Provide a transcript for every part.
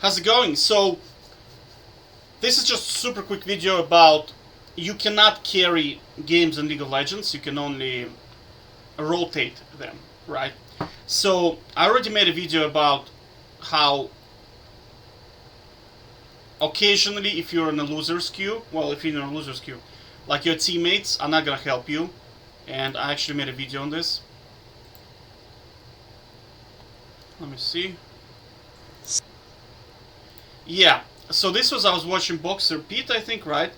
How's it going? So, this is just a super quick video about you cannot carry games in League of Legends, you can only rotate them, right? So, I already made a video about how occasionally if you're in a loser's queue, well, if you're in a loser's queue, like your teammates are not gonna help you, and I actually made a video on this. Let me see. Yeah, so this was, I was watching Boxer Pete, I think, right?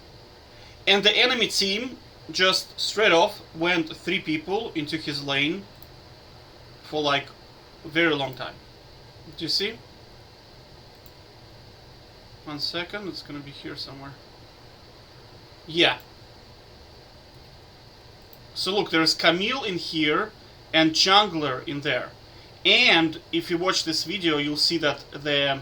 And the enemy team just straight off went 3 people into his lane for like a very long time. Do you see? 1 second, it's gonna be here somewhere. Yeah. So look, there's Camille in here and Jungler in there. And if you watch this video, you'll see that the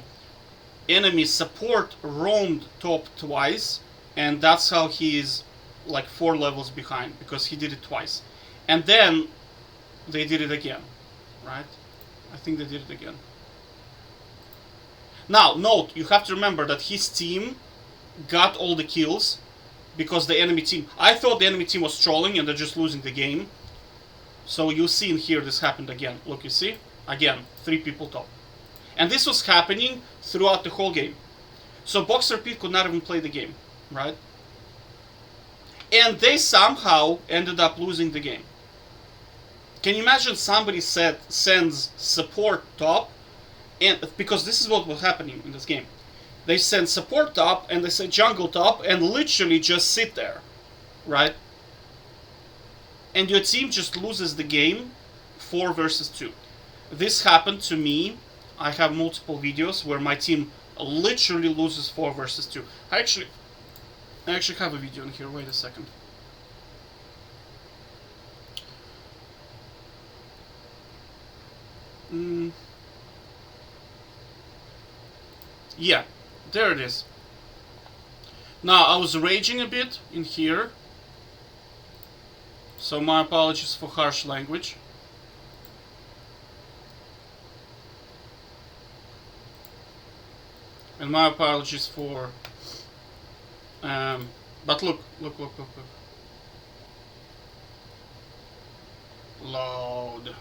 enemy support roamed top twice, and that's how he is like 4 levels behind, because he did it twice. And then they did it again, right? I think they did it again. Now, note, you have to remember that his team got all the kills because the enemy team... I thought the enemy team was trolling and they're just losing the game. So you see in here this happened again. Look, you see? Again, 3 people top. And this was happening throughout the whole game. So Boxer Pete could not even play the game, right? And they somehow ended up losing the game. Can you imagine somebody sends support top, and because this is what was happening in this game. They send support top and they send jungle top and literally just sit there, right? And your team just loses the game 4 versus 2. This happened to me. I have multiple videos where my team literally loses 4 versus 2. I actually have a video in here. Wait a second. Yeah, there it is. Now, I was raging a bit in here, so my apologies for harsh language. And my apologies for... but look. Load.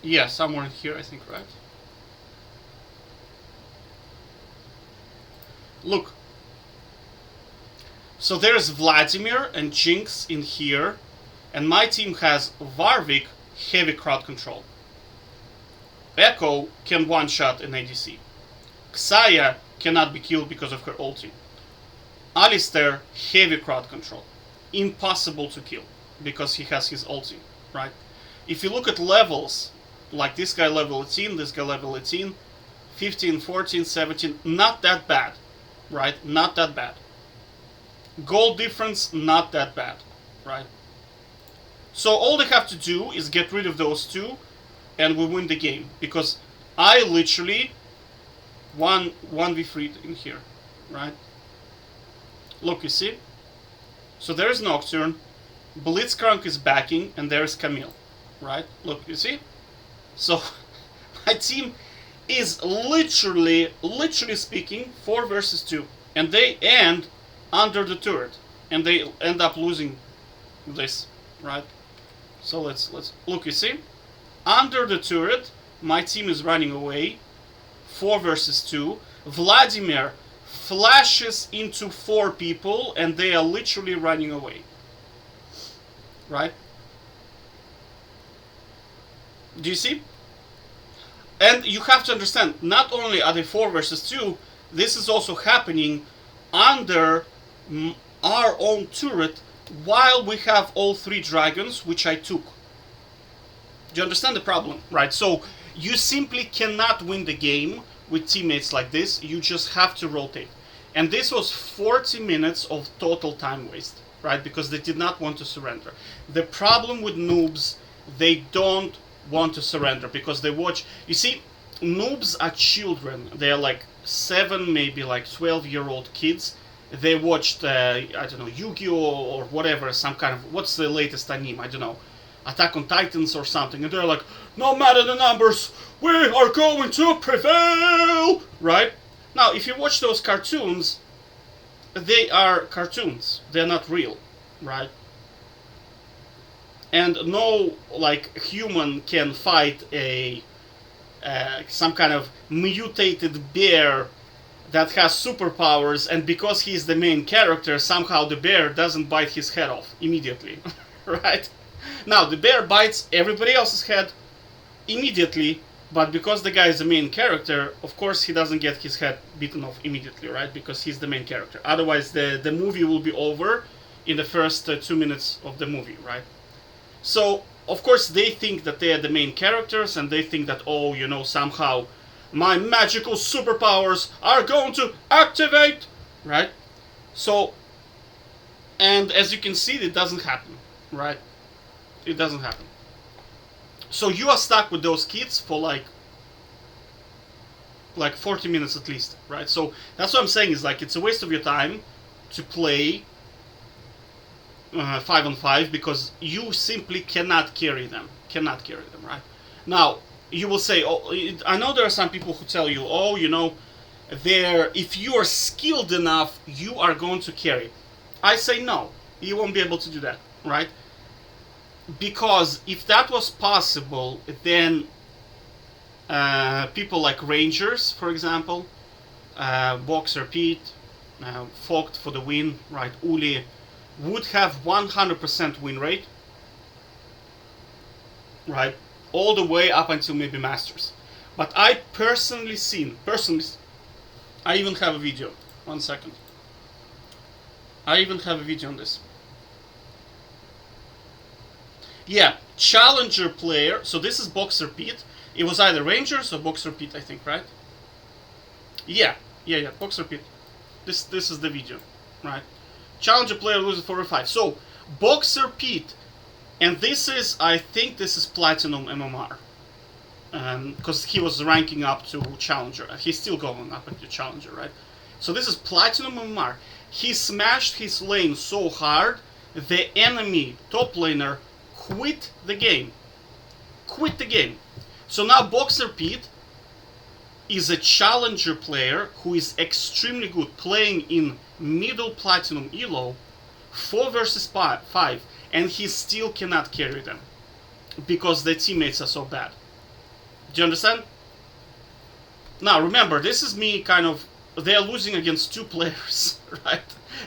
Yeah, somewhere in here, I think, right? Look. So there's Vladimir and Jinx in here, and my team has Warwick, heavy crowd control. Echo can one-shot an ADC. Xayah cannot be killed because of her ulti. Alistar, heavy crowd control. Impossible to kill, because he has his ulti, right? If you look at levels, like this guy level 18, this guy level 18, 15, 14, 17, not that bad, right? Not that bad. Gold difference, not that bad, right? So all they have to do is get rid of those 2 and we win the game, because I literally 1v3 in here, right? Look, you see? So there's Nocturne, Blitzcrank is backing, and there's Camille, right? Look, you see? So my team is literally speaking 4 versus 2, and they end under the turret, and they end up losing this, right? So let's look, you see? Under the turret, my team is running away, 4 versus 2. Vladimir flashes into 4 people, and they are literally running away, right? Do you see? And you have to understand, not only are they 4 versus 2, this is also happening under our own turret while we have all 3 dragons, which I took. Do you understand the problem? Right, so you simply cannot win the game with teammates like this. You just have to rotate. And this was 40 minutes of total time waste, right? Because they did not want to surrender. The problem with noobs, they don't want to surrender because they watch... You see, noobs are children. They are like 7, maybe like 12-year-old kids. they watched, I don't know, Yu-Gi-Oh! Or whatever, some kind of, what's the latest anime, I don't know, Attack on Titans or something, and they're like, no matter the numbers, we are going to prevail, right? Now, if you watch those cartoons, they are cartoons, they're not real, right? And no, like, human can fight a some kind of mutated bear that has superpowers, and because he's the main character, somehow the bear doesn't bite his head off immediately, right? Now, the bear bites everybody else's head immediately, but because the guy is the main character, of course he doesn't get his head bitten off immediately, right? Because he's the main character. Otherwise, the movie will be over in the first 2 minutes of the movie, right? So, of course, they think that they are the main characters, and they think that, oh, you know, somehow my magical superpowers are going to activate, right? So, and as you can see, it doesn't happen, right? It doesn't happen. So you are stuck with those kids for like 40 minutes at least, right? So that's what I'm saying, is like, it's a waste of your time to play 5-on-5, because you simply cannot carry them. Right? Now, you will say, oh, I know there are some people who tell you, oh, you know, if you are skilled enough, you are going to carry. I say no, you won't be able to do that, right? Because if that was possible, then people like Rangers, for example, Boxer Pete, Fogt for the win, right, Uli, would have 100% win rate, right, all the way up until maybe Masters. But I personally, I even have a video. 1 second. I even have a video on this. Yeah, Challenger player. So this is Boxer Pete. It was either Rangers or Boxer Pete, I think, right? Yeah, Boxer Pete. This is the video, right? Challenger player loses 4-5. So, Boxer Pete, and this is, I think this is Platinum MMR. Because he was ranking up to Challenger. He's still going up into Challenger, right? So this is Platinum MMR. He smashed his lane so hard, the enemy top laner quit the game. So now Boxer Pete is a Challenger player who is extremely good, playing in middle Platinum Elo, 4 versus 5, and he still cannot carry them because the teammates are so bad. Do you understand? Now remember, this is me kind of, they're losing against 2 players, right?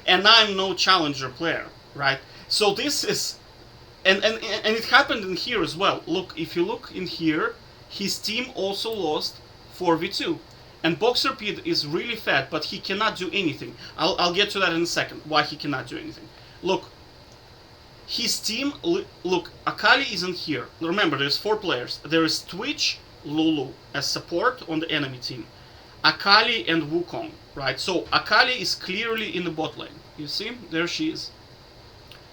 And I'm no Challenger player, right? So this is, and it happened in here as well. Look, if you look in here, his team also lost 4v2. And Boxer Pete is really fat, but he cannot do anything. I'll get to that in a second, why he cannot do anything. Look, his team, look, Akali isn't here. Remember, there's 4 players. There is Twitch, Lulu as support on the enemy team. Akali and Wukong, right? So Akali is clearly in the bot lane. You see? There she is.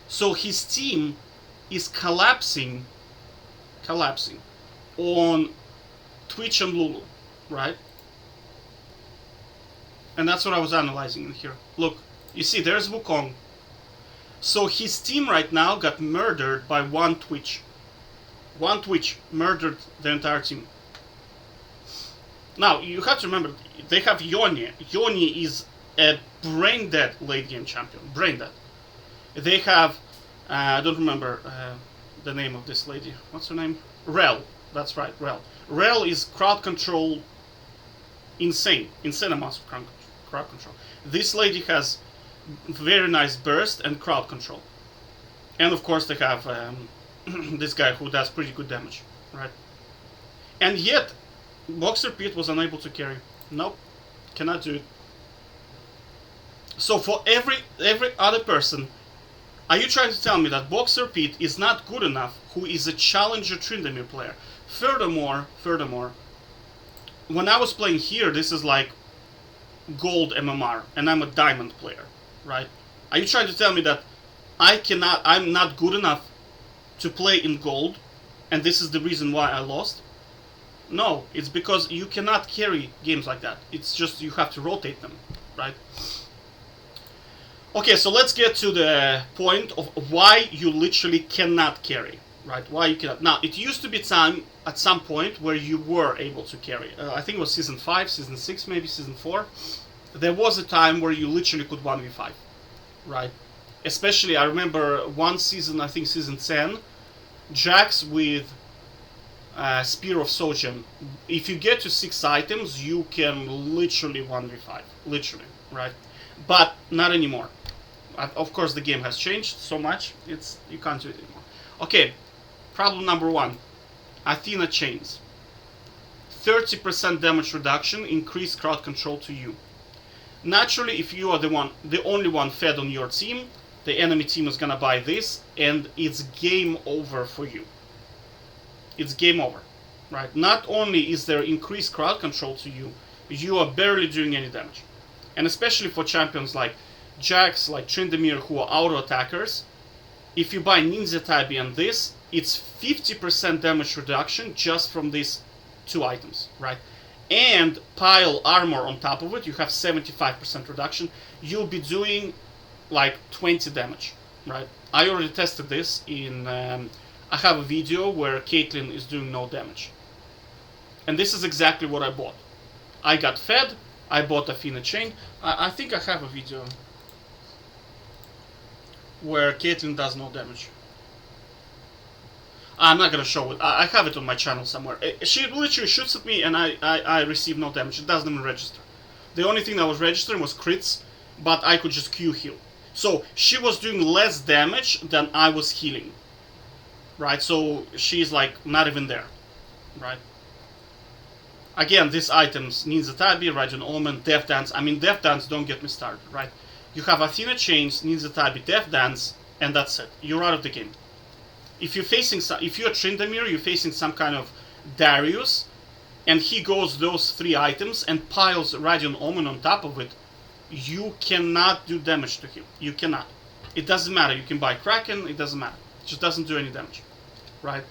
So his team is collapsing on Twitch and Lulu, right? And that's what I was analyzing in here. Look, you see, there's Wukong. So his team right now got murdered by one Twitch. One Twitch murdered the entire team. Now, you have to remember, they have Yone. Yone is a brain-dead late-game champion. Brain-dead. They have, I don't remember the name of this lady. What's her name? Rel. That's right, Rel. Rel is crowd control insane. Insane amounts of crowd control. This lady has very nice burst and crowd control. And of course they have this guy who does pretty good damage, right? And yet, Boxer Pete was unable to carry. Nope, cannot do it. So for every other person, are you trying to tell me that Boxer Pete is not good enough, who is a Challenger Tryndamere player? Furthermore, when I was playing here, this is like gold MMR, and I'm a diamond player, right? Are you trying to tell me that I'm not good enough to play in gold, and this is the reason why I lost? No, it's because you cannot carry games like that. It's just you have to rotate them, right? Okay, so let's get to the point of why you literally cannot carry, right? Why you cannot. Now, it used to be time at some point where you were able to carry. I think it was season 5, season 6, maybe season 4. There was a time where you literally could 1v5, right? Especially, I remember one season, I think season 10, Jax with Spear of Sojourn. If you get to 6 items, you can literally 1v5. Literally, right? But not anymore. Of course, the game has changed so much, you can't do it anymore. Okay, problem number 1. Athena Chains. 30% damage reduction, increased crowd control to you. Naturally, if you are the only one fed on your team, the enemy team is gonna buy this, and it's game over for you. It's game over, right? Not only is there increased crowd control to you, you are barely doing any damage. And especially for champions like Jax, like Tryndamere, who are auto attackers, if you buy Ninja Tabi and this, it's 50% damage reduction just from these 2 items, right? And pile armor on top of it, you have 75% reduction. You'll be doing like 20 damage, right? I already tested this in. I have a video where Caitlyn is doing no damage, and this is exactly what I bought. I got fed. I bought Athena Chain. I think I have a video where Caitlyn does no damage. I'm not gonna show it. I have it on my channel somewhere. She literally shoots at me and I receive no damage. It doesn't even register. The only thing that was registering was crits, but I could just Q heal. So she was doing less damage than I was healing. Right, so she's like not even there. Right? Again, these items, Ninja Tabi, Radiant Omen, Death Dance. I mean, Death Dance, don't get me started, right? You have Athena Chains, Ninja Tabi, Death Dance, and that's it. You're out of the game. If you're Tryndamere, you're facing some kind of Darius, and he goes those 3 items and piles Radiant Omen on top of it, you cannot do damage to him. You cannot. It doesn't matter. You can buy Kraken, it doesn't matter. It just doesn't do any damage, right?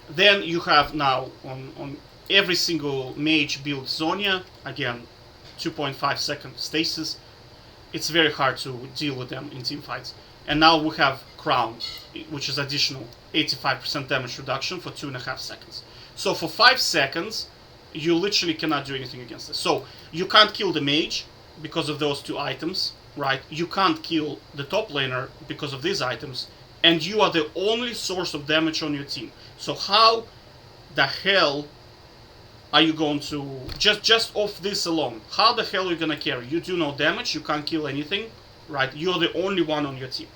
Then you have now on every single mage build Zhonya, again, 2.5 second stasis. It's very hard to deal with them in team fights. And now we have Crown, which is additional 85% damage reduction for 2.5 seconds. So for 5 seconds, you literally cannot do anything against this. So you can't kill the mage because of those 2 items, right? You can't kill the top laner because of these items, and you are the only source of damage on your team. So how the hell are you going to, just off this alone, how the hell are you gonna carry? You do no damage, you can't kill anything, right? You're the only one on your team,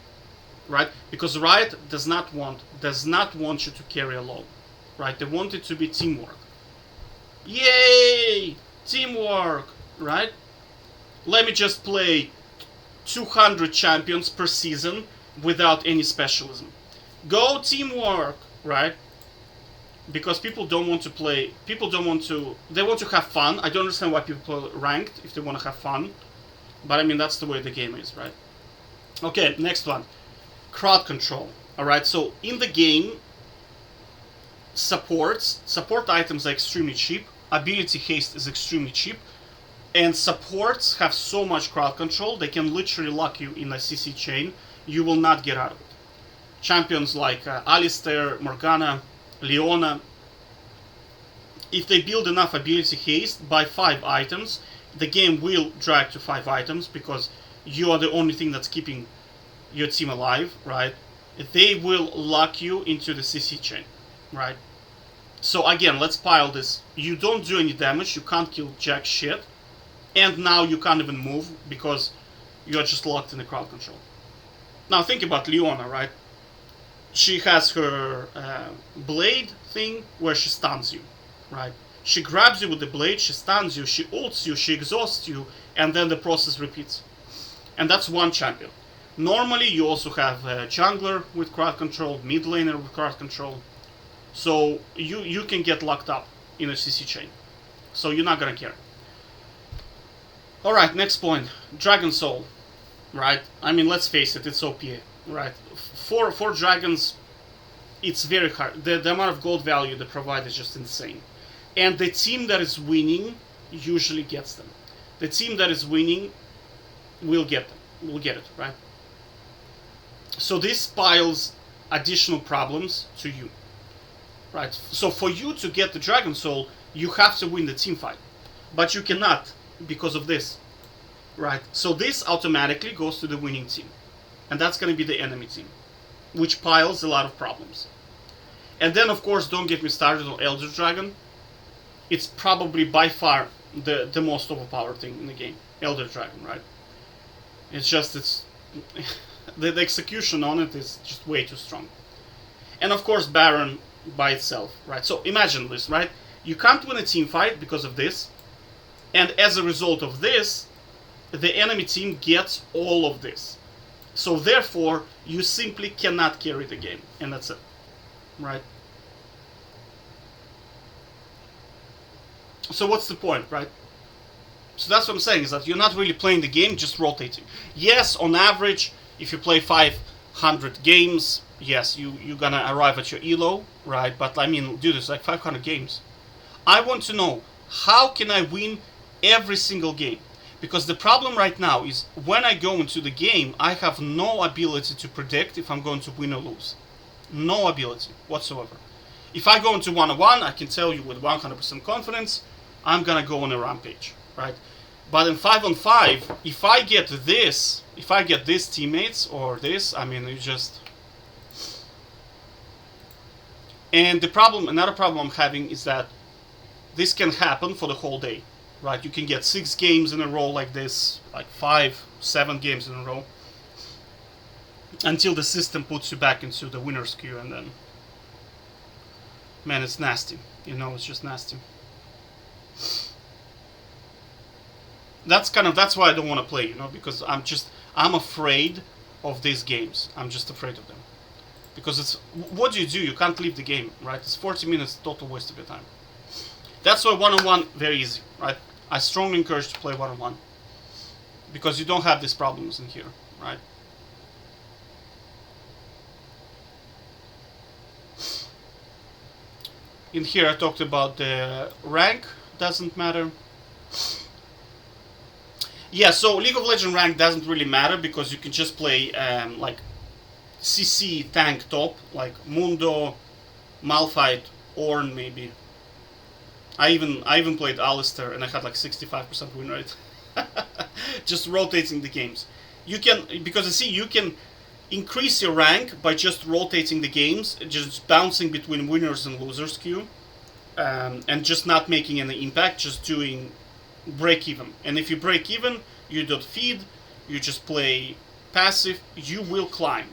right? Because Riot does not want you to carry alone, right? They want it to be teamwork. Yay! Teamwork, right? Let me just play 200 champions per season without any specialism. Go teamwork, right? Because people don't want to play, they want to have fun. I don't understand why people play ranked if they want to have fun. But I mean, that's the way the game is, right? Okay, next one. Crowd control. Alright, so in the game, support items are extremely cheap. Ability haste is extremely cheap. And supports have so much crowd control, they can literally lock you in a CC chain. You will not get out of it. Champions like Alistar, Morgana, Leona, if they build enough ability haste, buy 5 items, the game will drag to 5 items because you are the only thing that's keeping your team alive, right? They will lock you into the CC chain, right? So again, let's pile this. You don't do any damage, you can't kill jack shit, and now you can't even move because you're just locked in the crowd control. Now think about Leona, right? She has her blade thing where she stuns you, right? She grabs you with the blade, she stuns you, she ults you, she exhausts you, and then the process repeats. And that's one champion. Normally you also have a jungler with crowd control, mid laner with crowd control. So you can get locked up in a CC chain. So you're not gonna care. Alright, next point. Dragon Soul. Right? I mean, let's face it, it's OP. Right? For dragons, it's very hard. The amount of gold value they provide is just insane. And the team that is winning usually gets them. The team that is winning will get them. we'll get it, right? So this piles additional problems to you, right? So for you to get the Dragon Soul, you have to win the team fight, but you cannot because of this, right? So this automatically goes to the winning team, and that's going to be the enemy team, which piles a lot of problems. And then, of course, don't get me started on Elder Dragon. It's probably by far the most overpowered thing in the game, Elder Dragon, right? It's the execution on it is just way too strong. And of course, Baron by itself, right? So imagine this, right? You can't win a team fight because of this, and as a result of this, the enemy team gets all of this. So therefore, you simply cannot carry the game, and that's it, right? So what's the point, right? So that's what I'm saying, is that you're not really playing the game, just rotating. Yes, on average, if you play 500 games, yes, you're gonna arrive at your elo, right? But I mean, dude, it's like 500 games. I want to know, how can I win every single game? Because the problem right now is, when I go into the game, I have no ability to predict if I'm going to win or lose. No ability whatsoever. If I go into 1-on-1, I can tell you with 100% confidence, I'm gonna go on a rampage, right? But in 5-on-5, if I get these teammates or this, I mean, you just... And the problem, another problem I'm having is that this can happen for the whole day, right? You can get 6 games in a row like this, like 5-7 games in a row, until the system puts you back into the winner's queue, and then, man, it's nasty. You know, it's just nasty. That's why I don't want to play, you know, because I'm afraid of these games. I'm just afraid of them. Because it's, what do? You can't leave the game, right? It's 40 minutes, total waste of your time. That's why 1-on-1, very easy, right? I strongly encourage to play 1-on-1. Because you don't have these problems in here, right? In here I talked about the rank, doesn't matter. Yeah, so League of Legends rank doesn't really matter, because you can just play like CC tank top, like Mundo, Malphite, Ornn maybe. I even played Alistar and I had like 65% win rate. Just rotating the games. You can, because you see, you can increase your rank by just rotating the games, just bouncing between winners and losers queue, and just not making any impact, just doing break even. And if you break even, you don't feed, you just play passive, you will climb,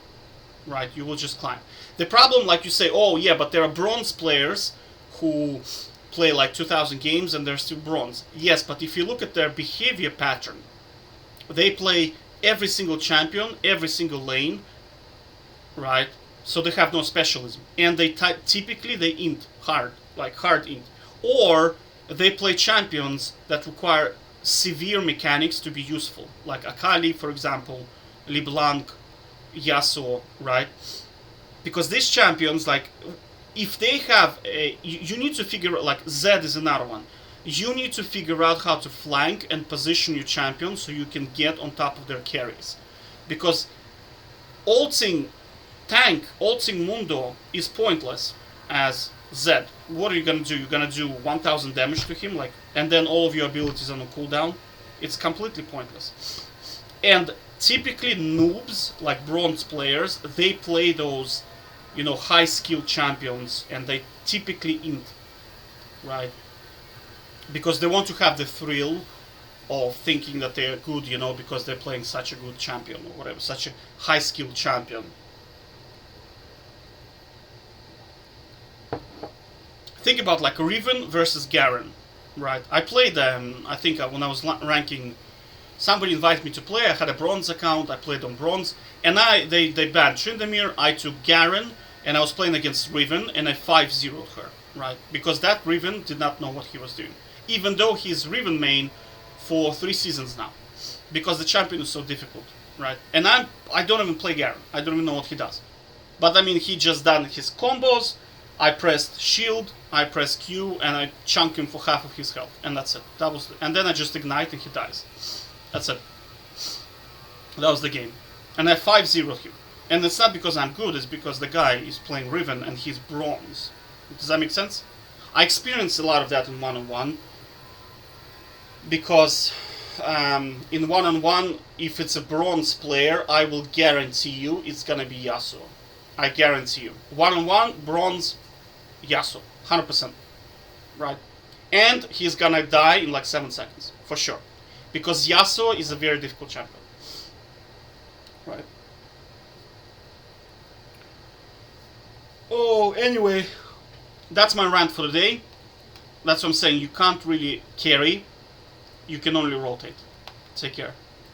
right? You will just climb. The problem, like you say, oh yeah, but there are bronze players who play like 2,000 games and they're still bronze. Yes, but if you look at their behavior pattern, they play every single champion, every single lane, right? So they have no specialism, and they typically they int hard, like hard int, or they play champions that require severe mechanics to be useful, like Akali, for example, LeBlanc, Yasuo, right? Because these champions, like, if they have a, you need to figure out, like Zed is another one. You need to figure out how to flank and position your champion so you can get on top of their carries. Because ulting tank, ulting Mundo is pointless as Zed. What are you gonna do? You're gonna do 1000 damage to him, like, and then all of your abilities on a cooldown? It's completely pointless. And typically noobs, like bronze players, they play those, you know, high skill champions, and they typically int, right? Because they want to have the thrill of thinking that they're good, you know, because they're playing such a good champion or whatever, such a high skilled champion. Think about like Riven versus Garen, right? I played them, I think when I was ranking, somebody invited me to play, I had a bronze account, I played on bronze, and they banned Tryndamere, I took Garen, and I was playing against Riven, and I 5-0'd her, right? Because that Riven did not know what he was doing. Even though he's Riven main for 3 seasons now. Because the champion is so difficult, right? And I don't even play Garen, I don't even know what he does. But I mean, he just done his combos, I pressed shield, I pressed Q, and I chunk him for half of his health, and that's it. And then I just ignite and he dies. That's it. That was the game. And I 5-0 him. And it's not because I'm good, it's because the guy is playing Riven and he's bronze. Does that make sense? I experienced a lot of that in one-on-one. Because in one-on-one, if it's a bronze player, I will guarantee you it's gonna be Yasuo. I guarantee you. One-on-one, bronze, Yasuo. 100%. Right? And he's gonna die in like 7 seconds. For sure. Because Yasuo is a very difficult champion. Right? Oh, anyway. That's my rant for the day. That's what I'm saying. You can't really carry. You can only rotate. Take care.